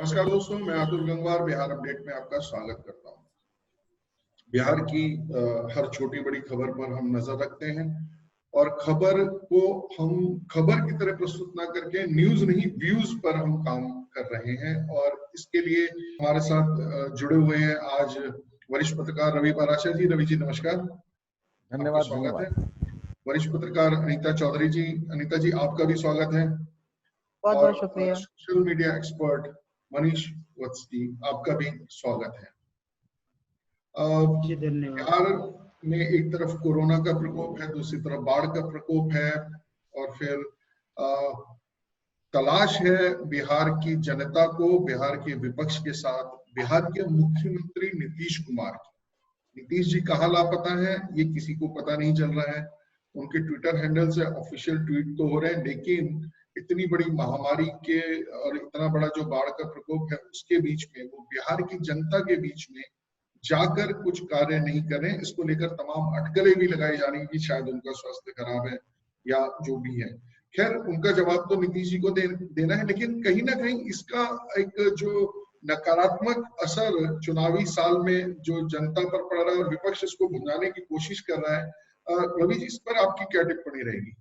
नमस्कार दोस्तों, मैं अतुल गंगवार बिहार अपडेट में आपका स्वागत करता हूं। बिहार की हर छोटी बड़ी खबर पर हम नजर रखते हैं और खबर को हम खबर की तरह प्रस्तुत ना करके न्यूज नहीं व्यूज पर हम काम कर रहे हैं। और इसके लिए हमारे साथ जुड़े हुए हैं आज वरिष्ठ पत्रकार रवि पाराशर जी। रवि जी नमस्कार, आपका धन्यवाद। स्वागत है। वरिष्ठ पत्रकार अनीता चौधरी जी, अनीता जी आपका भी स्वागत है। बहुत बहुत शुक्रिया। सोशल मीडिया एक्सपर्ट मनीष वत्सी, आपका भी स्वागत है। जी धन्यवाद। बिहार में एक तरफ कोरोना का प्रकोप है, दूसरी तरफ बाढ़ का प्रकोप है और फिर तलाश है बिहार की जनता को, बिहार के विपक्ष के साथ बिहार के मुख्यमंत्री नीतीश कुमार की। नीतीश जी कहाँ लापता है ये किसी को पता नहीं चल रहा है। उनके ट्विटर हैंडल से ऑफिशियल ट्वीट तो हो रहे हैं, लेकिन इतनी बड़ी महामारी के और इतना बड़ा जो बाढ़ का प्रकोप है उसके बीच में वो बिहार की जनता के बीच में जाकर कुछ कार्य नहीं करें। इसको लेकर तमाम अटकलें भी लगाई जा रही हैं कि शायद उनका स्वास्थ्य खराब है या जो भी है। खैर, उनका जवाब तो नीतीश जी को देना है, लेकिन कहीं ना कहीं इसका एक जो नकारात्मक असर चुनावी साल में जो जनता पर पड़ रहा है और विपक्ष इसको भुनाने की कोशिश कर रहा है, रवि जी इस पर आपकी क्या टिप्पणी रहेगी?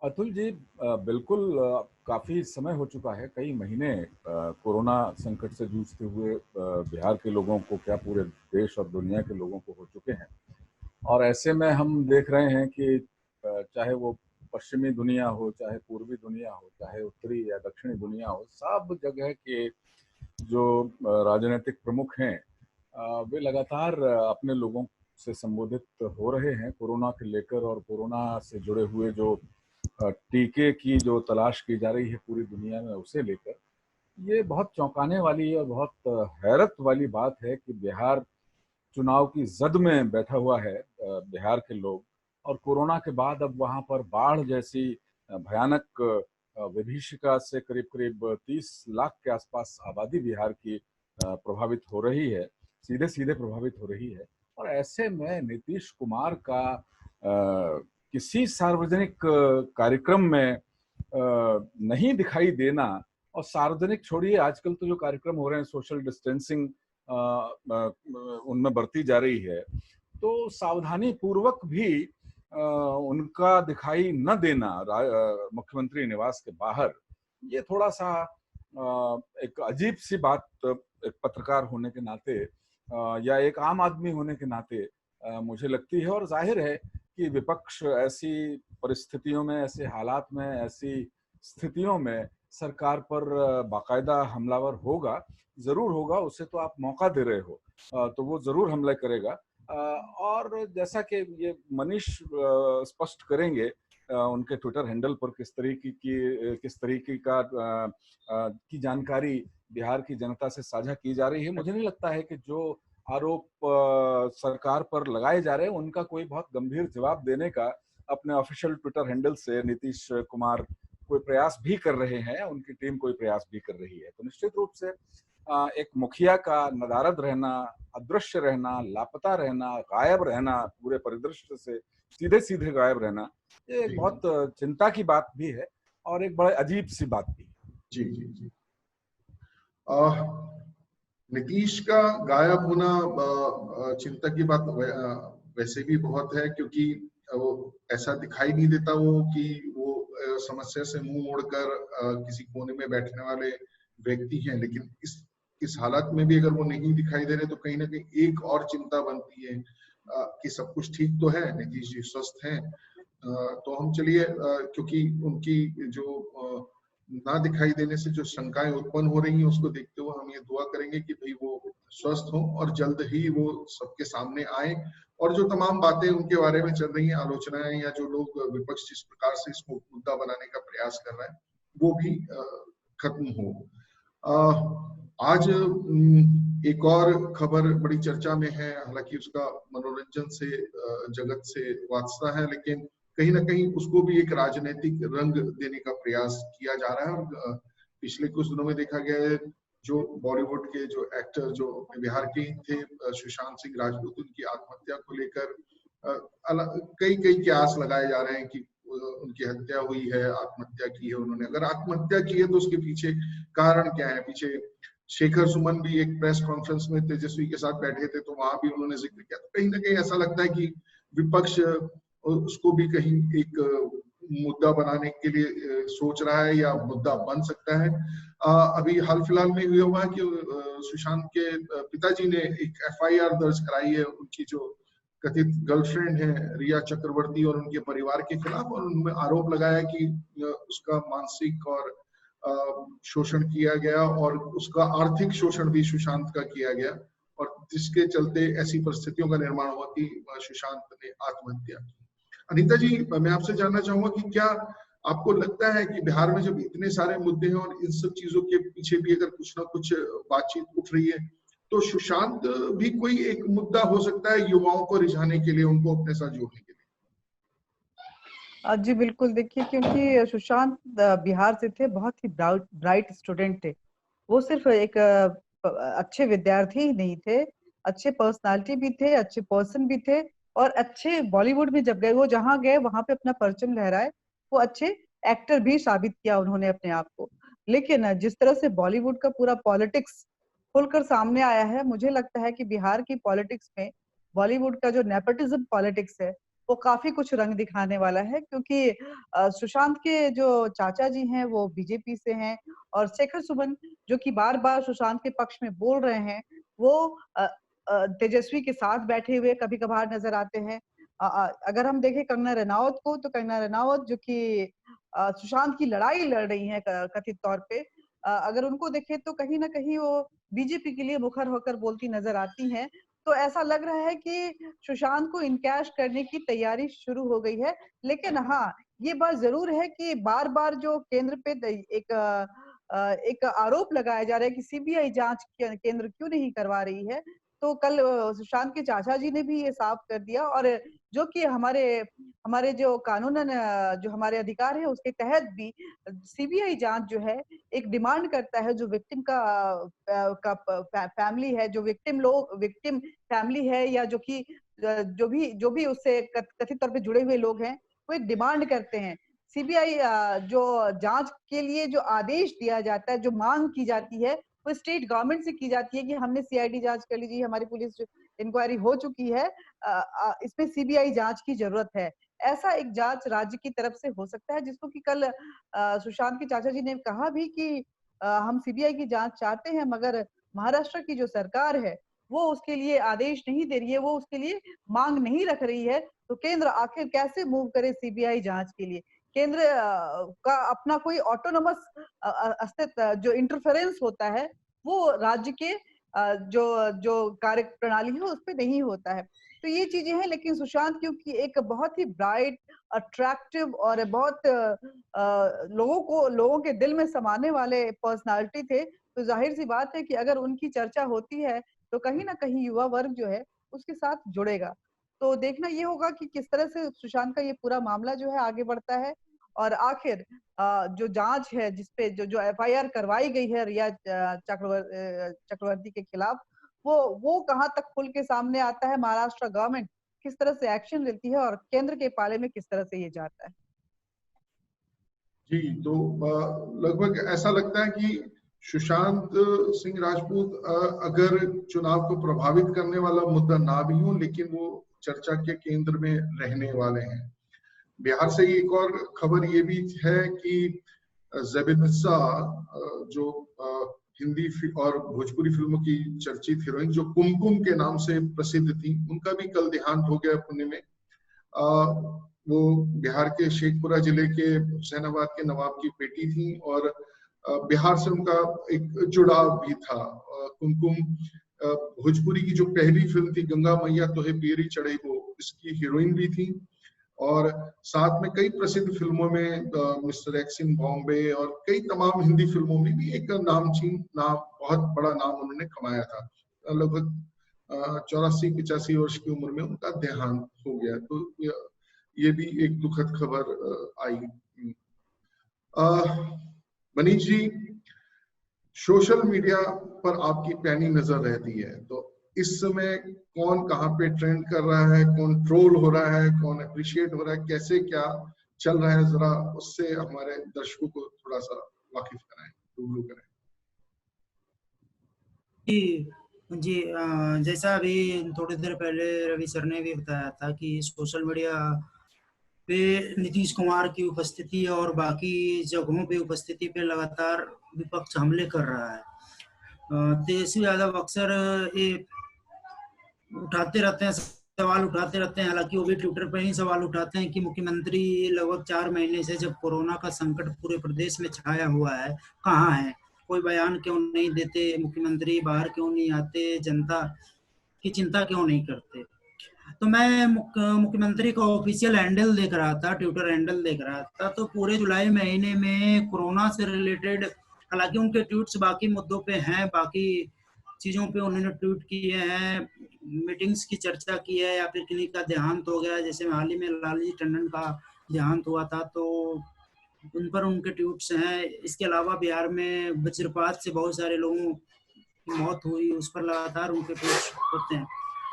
अतुल जी, बिल्कुल काफ़ी समय हो चुका है, कई महीने कोरोना संकट से जूझते हुए बिहार के लोगों को, क्या पूरे देश और दुनिया के लोगों को हो चुके हैं। और ऐसे में हम देख रहे हैं कि चाहे वो पश्चिमी दुनिया हो, चाहे पूर्वी दुनिया हो, चाहे उत्तरी या दक्षिणी दुनिया हो, सब जगह के जो राजनीतिक प्रमुख हैं वे लगातार अपने लोगों से संबोधित हो रहे हैं कोरोना के लेकर, और कोरोना से जुड़े हुए जो टीके की जो तलाश की जा रही है पूरी दुनिया में उसे लेकर। ये बहुत चौंकाने वाली और बहुत हैरत वाली बात है कि बिहार चुनाव की जद में बैठा हुआ है बिहार के लोग, और कोरोना के बाद अब वहाँ पर बाढ़ जैसी भयानक विभीषिका से करीब करीब 30 लाख के आसपास आबादी बिहार की प्रभावित हो रही है, सीधे सीधे प्रभावित हो रही है। और ऐसे में नीतीश कुमार का किसी सार्वजनिक कार्यक्रम में नहीं दिखाई देना, और सार्वजनिक छोड़िए, आजकल तो जो कार्यक्रम हो रहे हैं सोशल डिस्टेंसिंग उनमें बरती जा रही है, तो सावधानी पूर्वक भी उनका दिखाई न देना मुख्यमंत्री निवास के बाहर, ये थोड़ा सा एक अजीब सी बात एक पत्रकार होने के नाते या एक आम आदमी होने के नाते मुझे लगती है। और जाहिर है कि विपक्ष ऐसी परिस्थितियों में, ऐसे हालात में, ऐसी स्थितियों में सरकार पर बाकायदा हमलावर होगा, जरूर होगा। उसे तो आप मौका दे रहे हो, तो वो जरूर हमला करेगा। और जैसा कि ये मनीष स्पष्ट करेंगे उनके ट्विटर हैंडल पर किस तरीके की जानकारी बिहार की जनता से साझा की जा रही है। मुझे नहीं लगता है कि जो आरोप सरकार पर लगाए जा रहे हैं उनका कोई बहुत गंभीर जवाब देने का अपने ऑफिशियल ट्विटर हैंडल से नीतीश कुमार कोई प्रयास भी कर रहे हैं, उनकी टीम कोई प्रयास भी कर रही है। तो निश्चित रूप से एक मुखिया का नदारद रहना, अदृश्य रहना, लापता रहना, गायब रहना, पूरे परिदृश्य से सीधे सीधे गायब रहना, ये एक बहुत चिंता की बात भी है और एक बड़ा अजीब सी बात भी है। जी जी जी। नीतीश का गायब होना चिंता की बात वैसे भी बहुत है, क्योंकि वो ऐसा दिखाई नहीं देता वो कि वो समस्या से मुंह मोड़कर किसी कोने में बैठने वाले व्यक्ति हैं। लेकिन इस हालत में भी अगर वो नहीं दिखाई दे रहे तो कहीं ना कहीं एक और चिंता बनती है कि सब कुछ ठीक तो है, नीतीश जी स्वस्थ हैं। तो हम चलिए, क्योंकि उनकी जो ना दिखाई देने से जो शंकाएं उत्पन्न हो रही हैं उसको देखते हुए हम ये दुआ करेंगे कि भाई वो स्वस्थ हो और जल्द ही वो सबके सामने आए, और जो तमाम बातें उनके बारे में चल रही हैं, आलोचनाएं या जो लोग विपक्ष जिस प्रकार से इसको मुद्दा बनाने का प्रयास कर रहे हैं वो भी खत्म हो। आज एक और खबर बड़ी चर्चा में है, हालांकि उसका मनोरंजन से जगत से वास्ता है, लेकिन कहीं ना कहीं उसको भी एक राजनीतिक रंग देने का प्रयास किया जा रहा है। और पिछले कुछ दिनों में देखा गया है जो बॉलीवुड के जो एक्टर जो बिहार के ही थे, सुशांत सिंह राजपूत, उनकी आत्महत्या को लेकर कई कयास लगाए जा रहे हैं कि उनकी हत्या हुई है, आत्महत्या की है उन्होंने। अगर आत्महत्या की है तो उसके पीछे कारण क्या है? पीछे शेखर सुमन भी एक प्रेस कॉन्फ्रेंस में तेजस्वी के साथ बैठे थे, तो वहां भी उन्होंने जिक्र किया। तो कहीं ना कहीं ऐसा लगता है कि विपक्ष उसको भी कहीं एक मुद्दा बनाने के लिए सोच रहा है या मुद्दा बन सकता है। अभी हाल फिलहाल में ये हुआ कि सुशांत के पिताजी ने एक एफआईआर दर्ज कराई है उनकी जो कथित गर्लफ्रेंड है रिया चक्रवर्ती और उनके परिवार के खिलाफ, और उनमें आरोप लगाया कि उसका मानसिक और शोषण किया गया और उसका आर्थिक शोषण भी सुशांत का किया गया, और जिसके चलते ऐसी परिस्थितियों का निर्माण हुआ कि सुशांत ने आत्महत्या की। अनीता जी, मैं आपसे जानना चाहूंगा कि क्या आपको लगता है कि बिहार में जब इतने सारे मुद्दे हैं और इन सब चीजों के पीछे भी अगर कुछ ना कुछ बातचीत उठ रही है, तो सुशांत भी कोई एक मुद्दा हो सकता है युवाओं को रिझाने के लिए, उनको अपने साथ जोड़ने के लिए? जी बिल्कुल, देखिए क्योंकि सुशांत बिहार से थे, बहुत ही ब्राइट स्टूडेंट थे। वो सिर्फ एक अच्छे विद्यार्थी ही नहीं थे, अच्छे पर्सनालिटी भी थे, अच्छे पर्सन भी थे, और अच्छे बॉलीवुड में जब गए, वो जहाँ गए वहां पे अपना परचम लहराए। वो अच्छे एक्टर भी साबित किया उन्होंने अपने आप को। लेकिन जिस तरह से बॉलीवुड का पूरा पॉलिटिक्स खुलकर सामने आया है, मुझे लगता है कि बिहार की पॉलिटिक्स में बॉलीवुड का जो नेपोटिज्म पॉलिटिक्स है वो काफी कुछ रंग दिखाने वाला है। क्योंकि सुशांत के जो चाचा जी हैं वो बीजेपी से हैं, और शेखर सुमन जो कि बार बार सुशांत के पक्ष में बोल रहे हैं, वो तेजस्वी के साथ बैठे हुए कभी कभार नजर आते हैं। अगर हम देखें कंगना रनावत को, तो कंगना रनावत जो कि सुशांत की लड़ाई लड़ रही है कथित तौर पे, अगर उनको देखें तो कहीं ना कहीं वो बीजेपी के लिए मुखर होकर बोलती नजर आती हैं। तो ऐसा लग रहा है कि सुशांत को इनकैश करने की तैयारी शुरू हो गई है। लेकिन हाँ, ये बात जरूर है कि बार बार जो केंद्र पे एक आरोप लगाया जा रहा है कि सीबीआई जांच केंद्र क्यों नहीं करवा रही है, तो कल सुशांत के चाचा जी ने भी ये साफ कर दिया। और जो कि हमारे हमारे जो कानूनन जो हमारे अधिकार है उसके तहत भी सीबीआई जांच जो है एक डिमांड करता है। जो विक्टिम का फैमिली है, जो विक्टिम फैमिली है, या जो कि जो भी उससे कथित तौर पे जुड़े हुए लोग हैं, वो एक डिमांड करते हैं। सीबीआई जो जांच के लिए जो आदेश दिया जाता है, जो मांग की जाती है, वो स्टेट गवर्नमेंट से की जाती है कि हमने सीआईडी जांच कर लीजिए, हमारी पुलिस इंक्वायरी हो चुकी है, इसमें सीबीआई जांच की जरूरत है। ऐसा एक जांच राज्य की तरफ से हो सकता है, जिसको कि कल सुशांत के चाचा जी ने कहा भी कि हम सीबीआई की जांच चाहते हैं, मगर महाराष्ट्र की जो सरकार है वो उसके लिए आदेश नहीं दे रही है, वो उसके लिए मांग नहीं रख रही है। तो केंद्र आखिर कैसे मूव करे सीबीआई जांच के लिए? केंद्र का अपना कोई ऑटोनोमस अस्तित्व, जो इंटरफेरेंस होता है, वो राज्य के जो जो कार्य प्रणाली है उस पर नहीं होता है। तो ये चीजें हैं। लेकिन सुशांत क्योंकि एक बहुत ही ब्राइट, अट्रैक्टिव और बहुत लोगों के दिल में समाने वाले पर्सनालिटी थे, तो जाहिर सी बात है कि अगर उनकी चर्चा होती है तो कहीं ना कहीं युवा वर्ग जो है उसके साथ जुड़ेगा। तो देखना ये होगा कि किस तरह से सुशांत का ये पूरा मामला जो है आगे बढ़ता है, और आखिर जो जांच है जिसपे जो एफआईआर करवाई गई है रिया चक्रवर्ती के खिलाफ, वो कहाँ तक खुल के सामने आता है, महाराष्ट्र गवर्नमेंट किस तरह से एक्शन लेती है, और केंद्र के पाले में किस तरह से ये जाता है। जी, तो लगभग ऐसा लगता है कि सुशांत सिंह राजपूत अगर चुनाव को प्रभावित करने वाला मुद्दा ना भी हो, लेकिन वो चर्चा के केंद्र में रहने वाले हैं। बिहार से एक और खबर ये भी है कि ज़ेबिन निस्सा, जो हिंदी और भोजपुरी फिल्मों की चर्चित हीरोइन जो कुमकुम के नाम से प्रसिद्ध थी, उनका भी कल देहांत हो गया पुणे में। वो बिहार के शेखपुरा जिले के हुसैनाबाद के नवाब की बेटी थी, और बिहार से उनका एक जुड़ाव भी था। कुमकुम भोजपुरी की जो पहली फिल्म थी गंगा मैया तोहे पियरी चढ़े, वो इसकी हीरोइन भी थी, और साथ में कई प्रसिद्ध फिल्मों में मिस्टर एक्स इन बॉम्बे और कई तमाम हिंदी फिल्मों में भी एक बहुत बड़ा नाम उन्होंने कमाया था। लगभग 84-85 वर्ष की उम्र में उनका देहांत हो गया। तो ये भी एक दुखद खबर आई। मनीष जी, सोशल मीडिया पर आपकी पैनी नजर रहती है, तो इस समय कौन कहाँ पे ट्रेंड कर रहा है, कौन ट्रोल हो रहा है, कौन अप्रिशिएट हो रहा है, कैसे क्या चल रहा है, जरा उससे हमारे दर्शकों को थोड़ा सा वाकिफ कराएं, रूबरू कराएं। जी जैसा अभी थोड़ी देर पहले रवि सर ने भी बताया था कि सोशल मीडिया पे नीतीश कुमार की उपस्थिति और बाकी जगहों पे उपस्थिति पे लगातार विपक्ष हमले कर रहा है। तेजस्वी यादव अक्सर ये उठाते रहते हैं, सवाल उठाते रहते हैं, हालांकि वो भी ट्विटर पर ही सवाल उठाते हैं कि मुख्यमंत्री लगभग 4 महीने से, जब कोरोना का संकट पूरे प्रदेश में छाया हुआ है, कहाँ है, कोई बयान क्यों नहीं देते, मुख्यमंत्री बाहर क्यों नहीं आते, जनता की चिंता क्यों नहीं करते। तो मैं मुख्यमंत्री का ऑफिशियल हैंडल देख रहा था, ट्विटर हैंडल देख रहा था, तो पूरे जुलाई महीने में कोरोना से रिलेटेड, हालांकि उनके ट्वीट्स बाकी मुद्दों पे हैं, बाकी चीजों पे उन्होंने ट्वीट किए हैं, मीटिंग्स की चर्चा की है, या फिर किन्हीं का देहांत हो गया, जैसे हाल ही में लालजी टंडन का देहांत हुआ था तो उन पर उनके ट्वीट्स हैं। इसके अलावा बिहार में वज्रपात से बहुत सारे लोगों की मौत हुई, उस पर लगातार उनके ट्वीट्स होते हैं।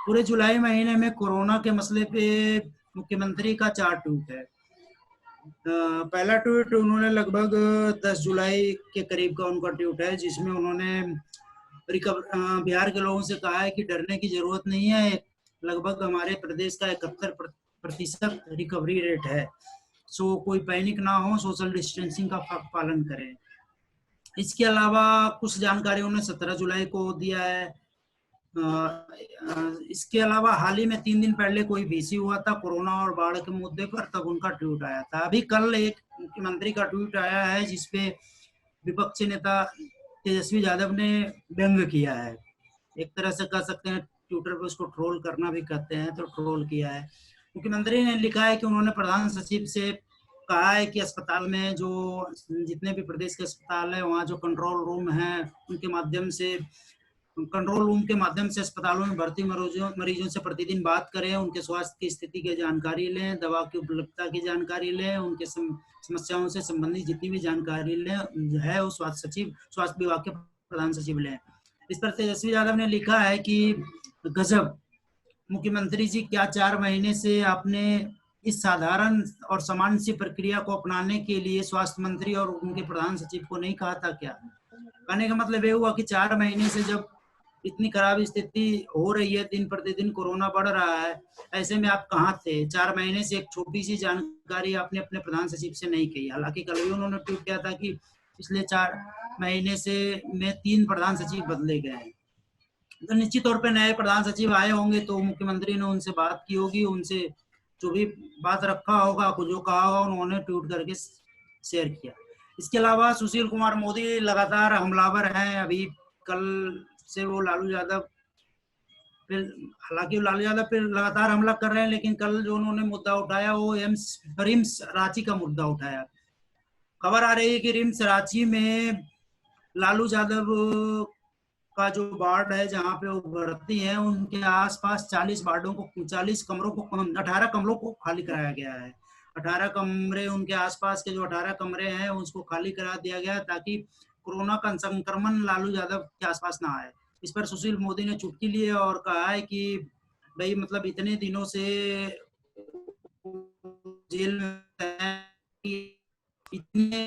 पूरे जुलाई महीने में कोरोना के मसले पे मुख्यमंत्री का 4 ट्वीट है। पहला ट्वीट उन्होंने लगभग 10 जुलाई के करीब का उनका ट्वीट है, जिसमें उन्होंने बिहार के लोगों से कहा है कि डरने की जरूरत नहीं है, लगभग हमारे प्रदेश का 71% रिकवरी रेट है, सो कोई पैनिक ना हो, सोशल डिस्टेंसिंग का पालन करें। इसके अलावा कुछ जानकारी उन्होंने 17 जुलाई को दिया है। इसके अलावा हाल ही में 3 दिन पहले कोई वीसी हुआ था कोरोना और बाढ़ के मुद्दे पर, तब उनका ट्वीट आया था। अभी कल एक मुख्यमंत्री का ट्वीट आया है जिसपे विपक्षी नेता तेजस्वी यादव ने व्यंग किया है, एक तरह से कह सकते हैं ट्विटर पे उसको ट्रोल करना भी कहते हैं, तो ट्रोल किया है। मुख्यमंत्री ने लिखा है कि उन्होंने प्रधान सचिव से कहा है कि अस्पताल में जो जितने भी प्रदेश के अस्पताल है, वहाँ जो कंट्रोल रूम है, उनके माध्यम से, कंट्रोल रूम के माध्यम से अस्पतालों में भर्ती मरीजों से प्रतिदिन बात करें, उनके स्वास्थ्य की स्थिति की जानकारी लें, दवा की उपलब्धता की जानकारी लें, उनके समस्याओं से संबंधित जितनी भी जानकारी लें है वो स्वास्थ्य विभाग के प्रधान सचिव लें। इस पर तेजस्वी यादव ने लिखा है कि गजब मुख्यमंत्री जी, क्या 4 महीने से आपने इस साधारण और सामान्य सी प्रक्रिया को अपनाने के लिए स्वास्थ्य मंत्री और उनके प्रधान सचिव को नहीं कहा था क्या? कहने का मतलब ये हुआ कि 4 महीने से जब इतनी खराब स्थिति हो रही है, दिन प्रतिदिन कोरोना बढ़ रहा है, ऐसे में आप कहाँ थे? 4 महीने से एक छोटी सी जानकारी आपने अपने प्रधान सचिव से नहीं कही। हालांकि कल भी उन्होंने ट्वीट किया था कि पिछले 4 महीने से में 3 प्रधान सचिव बदले गए हैं, तो निश्चित तौर पे नए प्रधान सचिव आए होंगे, तो मुख्यमंत्री ने उनसे बात की होगी, उनसे जो भी बात रखा होगा, जो कहा होगा, उन्होंने ट्वीट करके शेयर किया। इसके अलावा सुशील कुमार मोदी लगातार हमलावर हैं। अभी कल से वो लालू यादव हालांकि लालू यादव पे लगातार हमला कर रहे हैं, लेकिन कल जो उन्होंने मुद्दा उठाया वो रिम्स रांची का मुद्दा उठाया। खबर आ रही है कि रिम्स रांची में लालू यादव का जो वार्ड है जहाँ पे वो भर्ती है, उनके आसपास 40 वार्डों को 40 कमरों को 18 कमरों को खाली कराया गया है। 18 कमरे, उनके आसपास के जो 18 कमरे हैं उसको खाली करा दिया गया ताकि कोरोना का संक्रमण लालू यादव के आसपास ना आए। इस पर सुशील मोदी ने चुटकी ली है और कहा है कि भाई मतलब इतने दिनों से जेल में इतने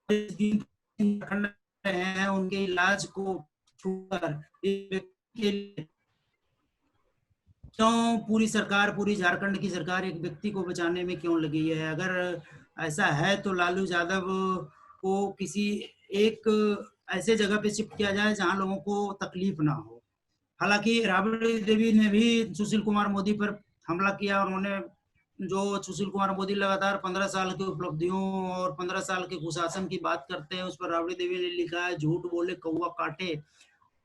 दिन हैं, उनके इलाज को छूकर क्यों पूरी सरकार, पूरी झारखंड की सरकार एक व्यक्ति को बचाने में क्यों लगी है? अगर ऐसा है तो लालू यादव को किसी एक ऐसे जगह पे शिफ्ट किया जाए जहां लोगों को तकलीफ ना हो। हालांकि राबड़ी देवी ने भी सुशील कुमार मोदी पर हमला किया। उन्होंने जो सुशील कुमार मोदी लगातार 15 साल की उपलब्धियों और 15 साल के कुशासन की बात करते हैं, उस पर राबड़ी देवी ने लिखा है, झूठ बोले कौवा काटे।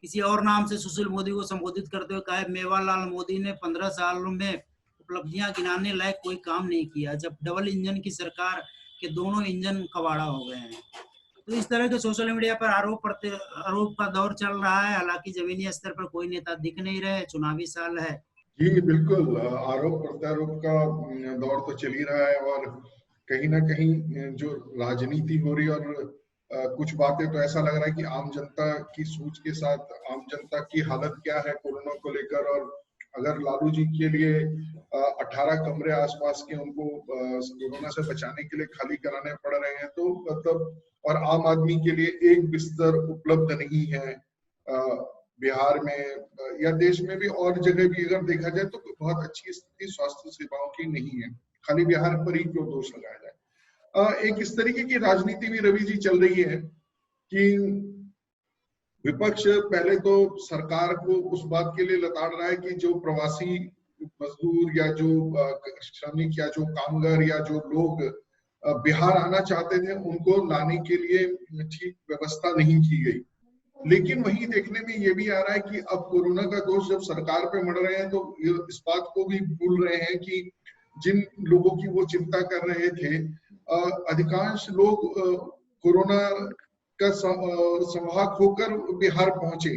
किसी और नाम से सुशील मोदी को संबोधित करते हुए कहा है, मेवालाल मोदी ने 15 सालों में उपलब्धियां गिनाने लायक कोई काम नहीं किया, जब डबल इंजन की सरकार के दोनों इंजन कबाड़ा हो गए हैं। तो इस तरह के सोशल मीडिया पर आरोप का दौर चल रहा है। हालांकि जमीनी स्तर पर कोई नेता दिख नहीं रहे, चुनावी साल है। जी बिल्कुल, आरोप प्रत्यारोप का दौर तो चल ही रहा है और कहीं ना कहीं जो राजनीति हो रही है और कुछ बातें तो ऐसा लग रहा है कि आम जनता की सोच के साथ आम जनता की हालत क्या है कोरोना को लेकर और अगर लालू जी के लिए 18 कमरे आसपास के उनको कोरोना से बचाने के लिए खाली कराने पड़ रहे हैं, तो मतलब, और आम आदमी के लिए एक बिस्तर उपलब्ध नहीं है बिहार में या देश में भी और जगह भी अगर देखा जाए तो बहुत अच्छी स्थिति स्वास्थ्य सेवाओं की नहीं है। खाली बिहार पर ही क्यों दोष लगाया जाए। एक इस तरीके की राजनीति भी रवि जी चल रही है कि विपक्ष पहले तो सरकार को उस बात के लिए लताड़ रहा है कि जो प्रवासी मजदूर या जो श्रमिक या जो कामगार या जो लोग बिहार आना चाहते थे उनको लाने के लिए ठीक व्यवस्था नहीं की गई। लेकिन वही देखने में ये भी आ रहा है कि अब कोरोना का दोष जब सरकार पे मढ़ रहे हैं तो इस बात को भी भूल रहे हैं कि जिन लोगों की वो चिंता कर रहे थे, अधिकांश लोग कोरोना का संवाहक होकर बिहार पहुंचे।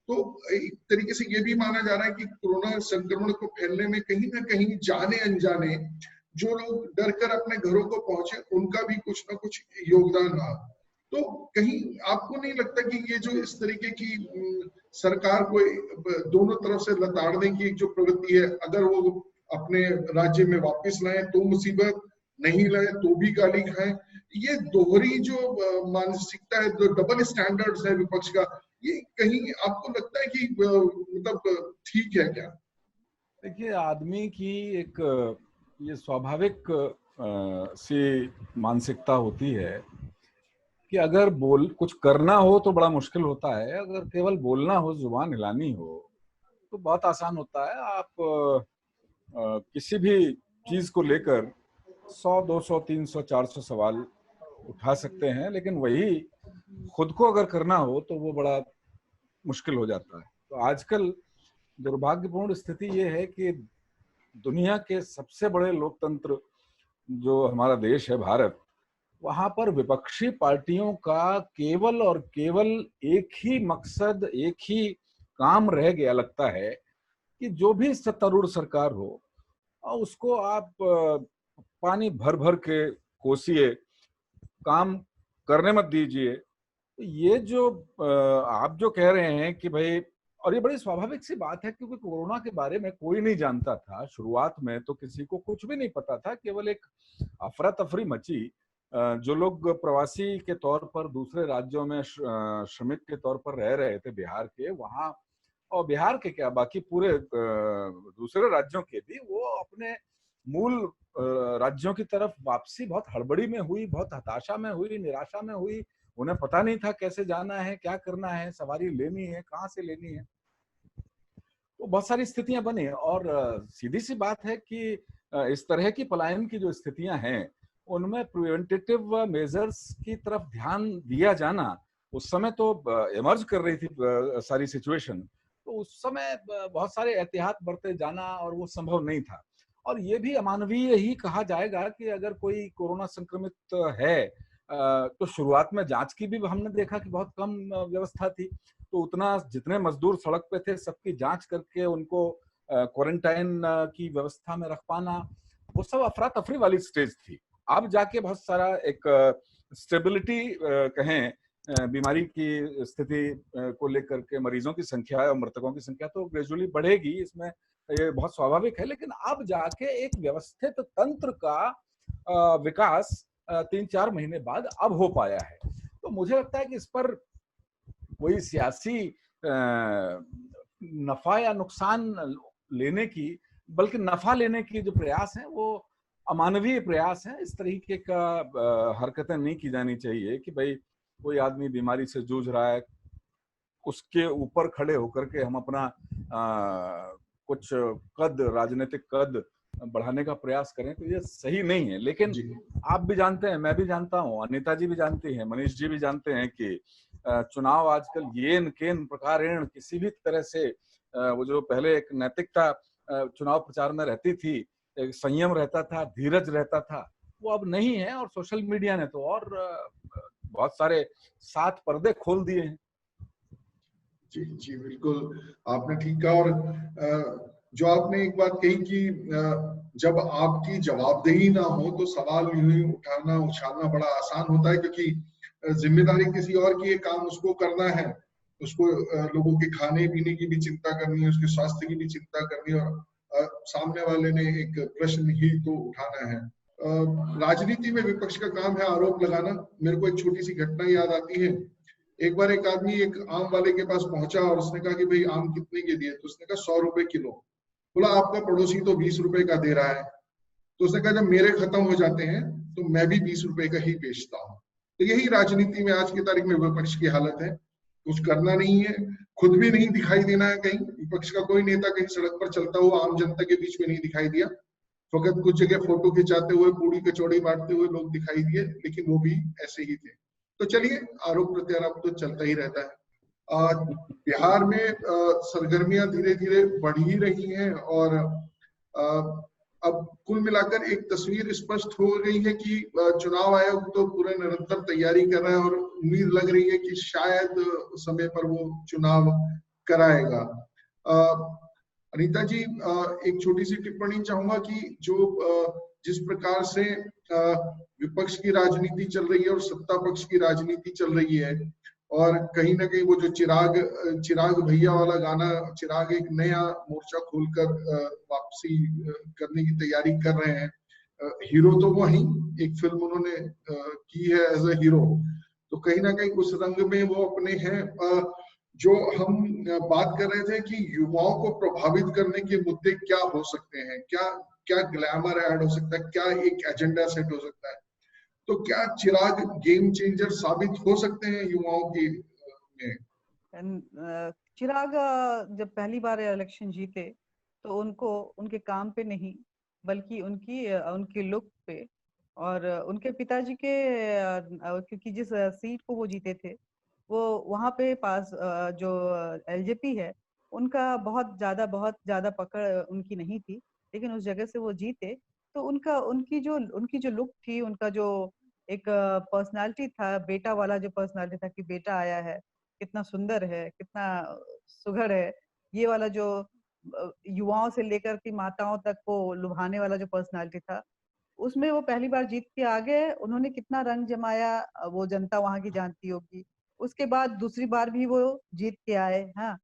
तो एक तरीके से ये भी माना जा रहा है कि कोरोना संक्रमण को फैलने में कहीं ना कहीं जाने अनजाने जो लोग डर कर अपने घरों को पहुंचे उनका भी कुछ ना कुछ योगदान रहा। तो कहीं आपको नहीं लगता कि ये जो इस तरीके की सरकार को दोनों तरफ से लताड़ने की जो प्रवृत्ति है, अगर वो अपने राज्य में वापस लाए तो मुसीबत, नहीं लाए तो भी गाली खाएं, ये दोहरी जो मानसिकता है, जो डबल स्टैंडर्ड्स है विपक्ष का, ये कहीं आपको लगता है कि मतलब ठीक है क्या? देखिए, आदमी की एक ये स्वाभाविक सी मानसिकता होती है कि अगर कुछ करना हो तो बड़ा मुश्किल होता है, अगर केवल बोलना हो, जुबान हिलानी हो तो बहुत आसान होता है। आप किसी भी चीज को लेकर 100, 200, 300, 400 सवाल उठा सकते हैं, लेकिन वही खुद को अगर करना हो तो वो बड़ा मुश्किल हो जाता है। तो आजकल दुर्भाग्यपूर्ण स्थिति ये है कि दुनिया के सबसे बड़े लोकतंत्र जो हमारा देश है भारत, वहां पर विपक्षी पार्टियों का केवल और केवल एक ही मकसद, एक ही काम रह गया लगता है कि जो भी सत्तारूढ़ सरकार हो उसको आप पानी भर भर के कोसिए, काम करने मत दीजिए। तो ये जो आप जो कह रहे हैं कि भाई, और ये बड़ी स्वाभाविक सी बात है क्योंकि कोरोना के बारे में कोई नहीं जानता था। शुरुआत में तो किसी को कुछ भी नहीं पता था, केवल एक अफरा तफरी मची। जो लोग प्रवासी के तौर पर दूसरे राज्यों में श्रमिक के तौर पर रह रहे थे बिहार के, वहां, और बिहार के क्या बाकी पूरे दूसरे राज्यों के भी, वो अपने मूल राज्यों की तरफ वापसी बहुत हड़बड़ी में हुई, बहुत हताशा में हुई, निराशा में हुई। उन्हें पता नहीं था कैसे जाना है, क्या करना है, सवारी लेनी है, कहाँ से लेनी है। तो बहुत सारी स्थितियां बनी और सीधी सी बात है कि इस तरह की पलायन की जो स्थितियां हैं उनमें प्रिवेंटिव मेजर्स की तरफ ध्यान दिया जाना, उस समय तो इमर्ज कर रही थी सारी सिचुएशन, तो उस समय बहुत सारे एहतियात बरते जाना और वो संभव नहीं था। और ये भी अमानवीय ही कहा जाएगा कि अगर कोई कोरोना संक्रमित है तो शुरुआत में जांच की भी हमने देखा कि बहुत कम व्यवस्था थी, तो उतना जितने मजदूर सड़क पे थे सबकी जांच करके उनको क्वारंटाइन की व्यवस्था में रख पाना, वो सब अफरा तफरी वाली स्टेज थी। अब जाके बहुत सारा एक स्टेबिलिटी कहें बीमारी की स्थिति को लेकर के, मरीजों की संख्या और मृतकों की संख्या तो ग्रेजुअली बढ़ेगी, इसमें ये बहुत स्वाभाविक है। लेकिन अब जाके एक व्यवस्थित तंत्र का विकास 3-4 महीने बाद अब हो पाया है। तो मुझे लगता है कि इस पर कोई सियासी नफा या नुकसान लेने की, बल्कि नफा लेने की जो प्रयास है वो अमानवीय प्रयास है। इस तरीके का हरकतें नहीं की जानी चाहिए कि भाई कोई आदमी बीमारी से जूझ रहा है, उसके ऊपर खड़े होकर के हम अपना कुछ कद, राजनीतिक कद बढ़ाने का प्रयास करें, तो ये सही नहीं है। लेकिन आप भी जानते हैं, मैं भी जानता हूँ, अनीता जी भी जानती हैं, मनीष जी भी जानते हैं कि चुनाव आजकल येन केन प्रकारेण किसी भी तरह से, वो जो पहले एक नैतिकता चुनाव प्रचार में रहती थी, एक संयम रहता था, धीरज रहता था, वो अब नहीं है। और सोशल मीडिया ने तो और बहुत सारे 7 पर्दे खोल दिए हैं। जी जी बिल्कुल, आपने ठीक कहा। और जो आपने एक बात कही कि जब आपकी जवाबदेही ना हो तो सवाल यूं ही उछालना बड़ा आसान होता है, क्योंकि जिम्मेदारी किसी और की, काम उसको करना है। उसको लोगों के खाने पीने की भी चिंता करनी है, उसके स्वास्थ्य की भी चिंता करनी है, और सामने वाले ने एक प्रश्न ही तो उठाना है। राजनीति में विपक्ष का काम है आरोप लगाना। मेरे को एक छोटी सी घटना याद आती है। एक बार एक आदमी एक आम वाले के पास पहुंचा और उसने कहा कि भाई आम कितने के दिए? तो उसने कहा 100 रुपए किलो। बोला आपका पड़ोसी तो 20 रुपए का दे रहा है। तो उसने कहा जब मेरे खत्म हो जाते हैं तो मैं भी 20 रुपए का ही बेचता हूँ। तो यही राजनीति में आज की तारीख में विपक्ष की हालत है। कुछ करना नहीं है, खुद भी नहीं दिखाई देना है कहीं। विपक्ष का कोई नेता कहीं सड़क पर चलता हुआ आम जनता के बीच में नहीं दिखाई दिया। फकत कुछ जगह फोटो खिंचाते हुए, पूड़ी कचौड़ी बांटते हुए लोग दिखाई दिए, लेकिन वो भी ऐसे ही थे। तो चलिए, आरोप प्रत्यारोप तो चलता ही रहता है। बिहार में सरगर्मियां धीरे धीरे बढ़ ही रही हैं, और अब कुल मिलाकर एक तस्वीर स्पष्ट हो गई है कि चुनाव आयोग तो पूरा निरंतर तैयारी कर रहा है, और उम्मीद लग रही है कि शायद समय पर वो चुनाव कराएगा। अनीता जी, एक छोटी सी टिप्पणी चाहूंगा कि जो जिस प्रकार से विपक्ष की राजनीति चल रही है और सत्ता पक्ष की राजनीति चल रही है, और कहीं ना कहीं वो जो चिराग भैया वाला गाना, चिराग एक नया मोर्चा खोलकर वापसी करने की तैयारी कर रहे हैं। हीरो तो वो ही, एक फिल्म उन्होंने की है एज अ हीरो, तो कहीं ना कहीं उस रंग में वो अपने हैं। जो हम बात कर रहे थे कि युवाओं को प्रभावित करने के मुद्दे क्या हो सकते हैं, क्या क्या ग्लैमर ऐड हो सकता है, क्या एक एजेंडा सेट हो सकता है, तो क्या चिराग गेम चेंजर साबित हो सकते हैं युवाओं की में? चिराग जब पहली बार इलेक्शन जीते तो उनको उनके काम पे नहीं, बल्कि उनकी लुक पे, और उनके पिताजी के क्योंकि जिस सीट को वो जीते थे वो वहां पे पास जो एलजेपी है उनका बहुत ज्यादा पकड़ उनकी नहीं थी, लेकिन उस जगह से वो जीते। तो उनकी जो लुक थी, उनका जो एक पर्सनालिटी था, बेटा वाला जो पर्सनालिटी था कि बेटा आया है, कितना सुंदर है, कितना सुघड़ है, ये वाला जो युवाओं से लेकर के माताओं तक को लुभाने वाला जो पर्सनालिटी था, उसमें वो पहली बार जीत के आ गए। उन्होंने कितना रंग जमाया वो जनता वहां की जानती होगी। उसके बाद दूसरी बार भी वो जीत के आए। हाँ,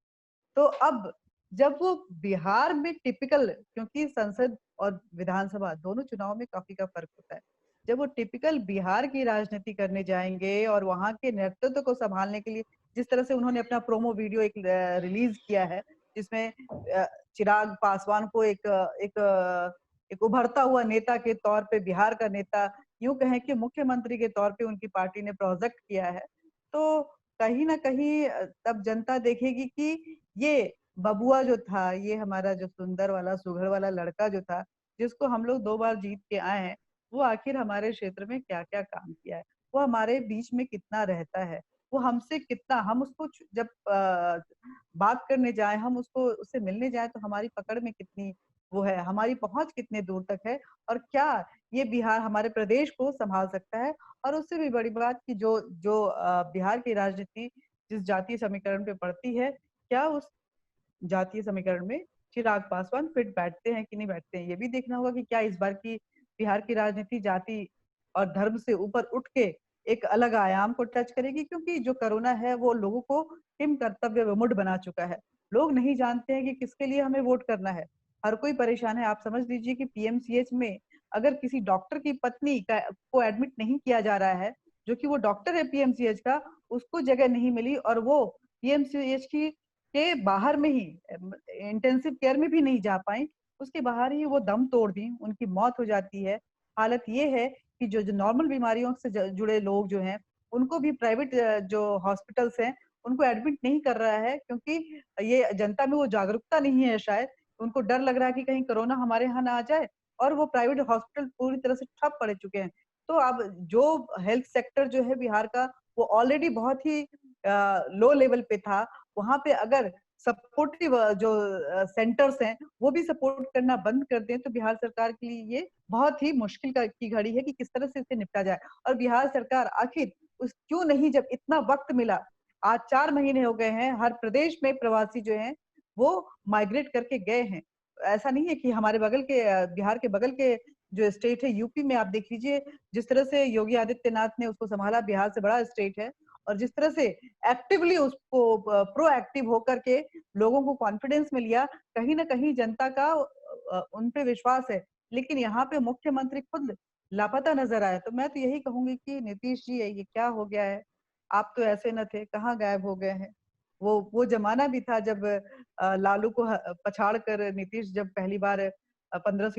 तो अब जब वो बिहार में टिपिकल, क्योंकि संसद और विधानसभा दोनों चुनाव में काफी का फर्क होता है, जब वो टिपिकल बिहार की राजनीति करने जाएंगे और वहां के नेतृत्व को संभालने के लिए जिस तरह से उन्होंने अपना प्रोमो वीडियो एक रिलीज किया है, जिसमें चिराग पासवान को एक उभरता हुआ नेता के तौर पे, बिहार का नेता, यूं कहें कि मुख्यमंत्री के तौर पे उनकी पार्टी ने प्रोजेक्ट किया है, तो कहीं ना कहीं तब जनता देखेगी कि ये बबुआ जो था, ये हमारा जो सुंदर वाला सुघड़ वाला लड़का जो था, जिसको हम लोग 2 बार जीत के आए हैं, वो आखिर हमारे क्षेत्र में क्या क्या काम किया है, वो हमारे बीच में कितना रहता है, वो हमसे कितना, हम उसको जब बात करने जाए, हम उससे मिलने जाए तो हमारी पकड़ में कितनी वो है, हमारी पहुंच कितने दूर तक है, और क्या ये बिहार हमारे प्रदेश को संभाल सकता है। और उससे भी बड़ी बात कि जो जो बिहार की राजनीति जिस जातीय समीकरण पे पड़ती है, क्या उस जातीय समीकरण में चिराग पासवान फिट बैठते हैं कि नहीं बैठते हैं। ये भी देखना होगा कि क्या इस बार की बिहार की राजनीति जाति और धर्म से ऊपर उठ के एक अलग आयाम को टच करेगी, क्योंकि जो कोरोना है वो लोगों को किम कर्तव्य विमुढ़ बना चुका है। लोग नहीं जानते हैं कि किसके लिए हमें वोट करना है। हर कोई परेशान है। आप समझ लीजिए कि पीएमसीएच में अगर किसी डॉक्टर की पत्नी को एडमिट नहीं किया जा रहा है, जो कि वो डॉक्टर है पीएमसीएच का, उसको जगह नहीं मिली, और वो पीएमसीएच की के बाहर में ही इंटेंसिव केयर में भी नहीं जा पाई, उसके बाहर ही वो दम तोड़ दी, उनकी मौत हो जाती है। हालत ये है कि जो जो नॉर्मल बीमारियों से जुड़े लोग जो हैं, उनको भी प्राइवेट जो हॉस्पिटल्स हैं उनको एडमिट नहीं कर रहा है, क्योंकि ये जनता में वो जागरूकता नहीं है शायद, उनको डर लग रहा है कि कहीं कोरोना हमारे यहाँ ना आ जाए, और वो प्राइवेट हॉस्पिटल पूरी तरह से ठप पड़े चुके हैं। तो अब जो हेल्थ सेक्टर जो है बिहार का, वो ऑलरेडी बहुत ही लो लेवल पे था, वहां पे अगर सपोर्टिव जो सेंटर्स हैं वो भी सपोर्ट करना बंद कर दें, तो बिहार सरकार के लिए ये बहुत ही मुश्किल की घड़ी है कि किस तरह से इससे निपटा जाए। और बिहार सरकार आखिर उस क्यों नहीं, जब इतना वक्त मिला, आज 4 महीने हो गए हैं, हर प्रदेश में प्रवासी जो हैं वो माइग्रेट करके गए हैं। ऐसा नहीं है कि हमारे बगल के बिहार के बगल के जो स्टेट है यूपी में, आप देख लीजिए जिस तरह से योगी आदित्यनाथ ने उसको संभाला, बिहार से बड़ा स्टेट है, और जिस तरह से एक्टिवली उसको प्रोएक्टिव होकर के लोगों को कॉन्फिडेंस में लिया, कहीं ना कहीं जनता का उन पे विश्वास है। लेकिन यहाँ पे मुख्यमंत्री खुद लापता नजर आए। तो मैं तो यही कहूंगी कि नीतीश जी ये क्या हो गया है, आप तो ऐसे न थे, कहाँ गायब हो गए हैं। वो जमाना भी था जब लालू को पछाड़ कर नीतीश जब पहली बार 15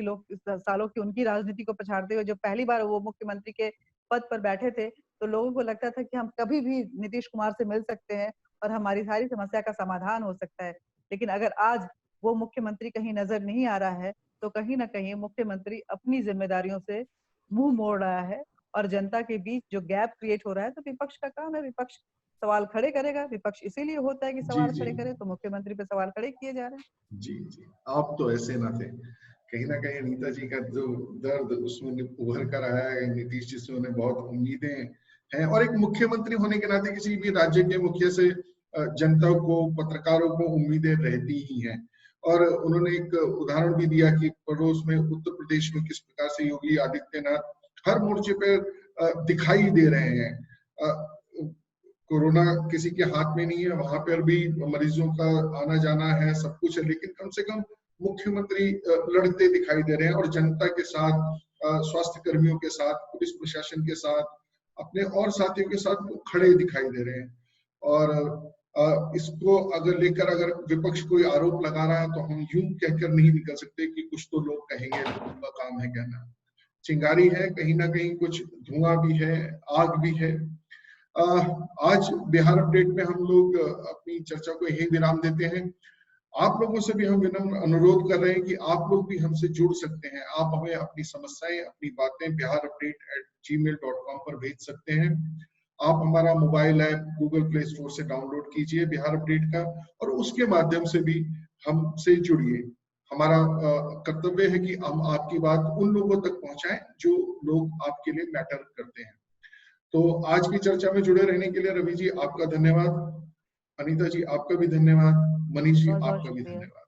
सालों की उनकी राजनीति को पछाड़ते हुए जब पहली बार वो मुख्यमंत्री के पद पर बैठे थे, तो लोगों को लगता था कि हम कभी भी नीतीश कुमार से मिल सकते हैं और हमारी सारी समस्या का समाधान हो सकता है। लेकिन अगर आज वो मुख्यमंत्री कहीं नजर नहीं आ रहा है, तो कहीं ना कहीं मुख्यमंत्री अपनी जिम्मेदारियों से मुंह मोड़ रहा है और जनता के बीच जो गैप क्रिएट हो रहा है। तो विपक्ष का काम है, विपक्ष सवाल खड़े करेगा। विपक्ष इसीलिए होता है कि जी सवाल जी खड़े करे, तो मुख्यमंत्री पे सवाल खड़े किए जा रहे हैं। जी जी, आप तो ऐसे ना थे। कहीं ना कहीं अनीता जी का जो दर्द उसमें उभर कर आया है। नीतीश जी से उन्हें बहुत उम्मीदें हैं और एक मुख्यमंत्री होने के नाते किसी भी राज्य के मुखिया से जनता को, पत्रकारों को उम्मीदें रहती ही हैं। और उन्होंने एक उदाहरण भी दिया कि पड़ोस में उत्तर प्रदेश में किस प्रकार से योगी आदित्यनाथ हर मोर्चे पे दिखाई दे रहे हैं। कोरोना किसी के हाथ में नहीं है, वहां पर भी मरीजों का आना जाना है, सब कुछ है, लेकिन कम से कम मुख्यमंत्री लड़ते दिखाई दे रहे हैं और जनता के साथ, स्वास्थ्य कर्मियों के साथ, पुलिस प्रशासन के साथ, अपने और साथियों के साथ वो खड़े दिखाई दे रहे हैं। और इसको अगर लेकर अगर विपक्ष कोई आरोप लगा रहा है तो हम यूं कहकर नहीं निकल सकते कि कुछ तो लोग कहेंगे, उनका काम है कहना। चिंगारी है, कहीं ना कहीं कुछ धुआं भी है, आग भी है। आज बिहार अपडेट में हम लोग अपनी चर्चा को यही विराम देते हैं। आप लोगों से भी हम विनम्र अनुरोध कर रहे हैं कि आप लोग भी हमसे जुड़ सकते हैं। आप हमें अपनी समस्याएं, अपनी बातें biharupdate@gmail.com पर भेज सकते हैं। आप हमारा mobile app Google play store से डाउनलोड कीजिए बिहार अपडेट का, और उसके माध्यम से भी हमसे जुड़िए। हमारा कर्तव्य है कि हम आपकी बात उन लोगों तक पहुंचाएं जो लोग आपके लिए मैटर करते हैं। तो आज की चर्चा में जुड़े रहने के लिए रवि जी आपका धन्यवाद, अनीता जी आपका भी धन्यवाद, मनीष जी बहुत बहुत आपका भी शुक्रिया। धन्यवाद।